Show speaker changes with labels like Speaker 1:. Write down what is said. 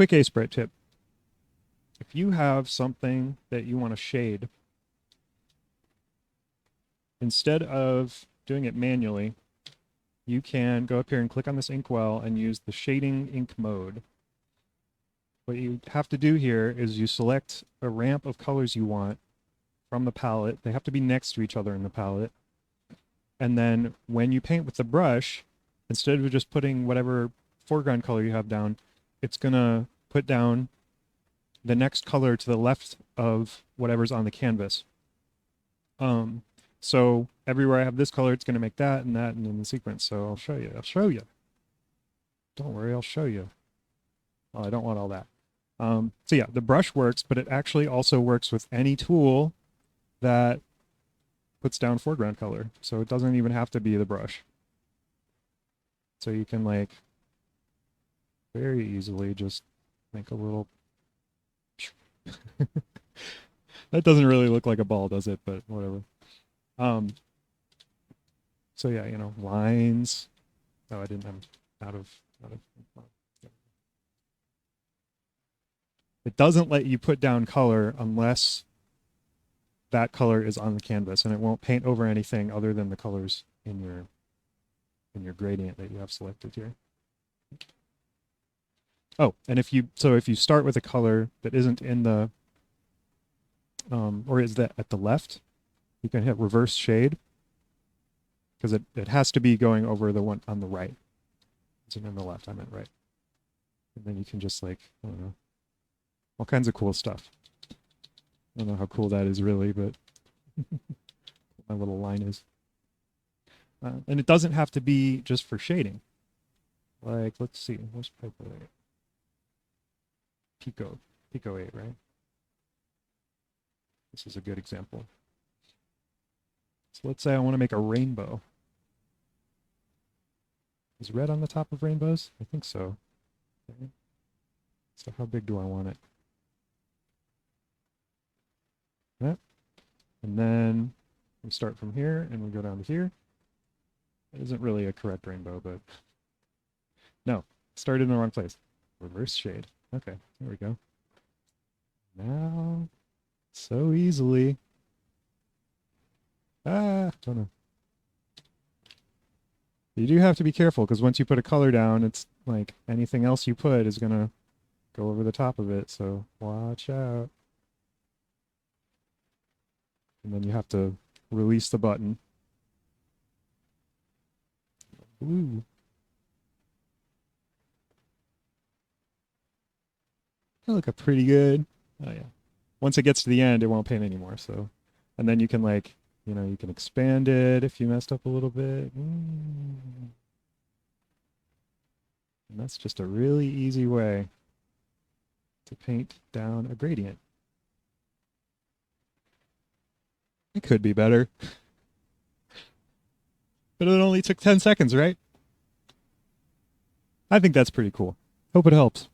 Speaker 1: quick Aseprite tip. If you have something that you want to shade, instead of doing it manually, you can go up here and click on this inkwell and use the shading ink mode. What you have to do here is you select a ramp of colors you want from the palette. They have to be next to each other in the palette. And then when you paint with the brush, instead of just putting whatever foreground color you have down, it's going to put down the next color to the left of whatever's on the canvas. So everywhere I have this color, it's going to make that and in the sequence. So I'll show you. I'll show you. Don't worry, I'll show you. Oh, I don't want all that. So yeah, the brush works, but it actually also works with any tool that puts down foreground color. So it doesn't even have to be the brush. So you can like very easily just make a little... That doesn't really look like a ball, does it? But whatever. So yeah, you know, lines. Oh, I didn't. I'm out of. It doesn't let you put down color unless that color is on the canvas, and it won't paint over anything other than the colors in your gradient that you have selected here. Oh, and if you start with a color that isn't in the or is that at the left, you can hit reverse shade, because it has to be going over the one on the right. It's in the left, I meant right. And then you can just like, I don't know, all kinds of cool stuff. I don't know how cool that is really, but my little line is. And it doesn't have to be just for shading. Like, let's see, where's Piper? Pico 8, right? This is a good example. So let's say I want to make a rainbow. Is red on the top of rainbows? I think so. Okay. So how big do I want it? Yep. And then we start from here and we go down to here. It isn't really a correct rainbow, but no, started in the wrong place. Reverse shade. Okay, there we go. Now, so easily. Don't know. You do have to be careful, because once you put a color down, it's like anything else you put is going to go over the top of it, so watch out. And then you have to release the button. Blue. That look pretty good. Oh yeah. Once it gets to the end, it won't paint anymore, so. And then you can like, you know, you can expand it if you messed up a little bit. And that's just a really easy way to paint down a gradient. It could be better. But it only took 10 seconds, right? I think that's pretty cool. Hope it helps.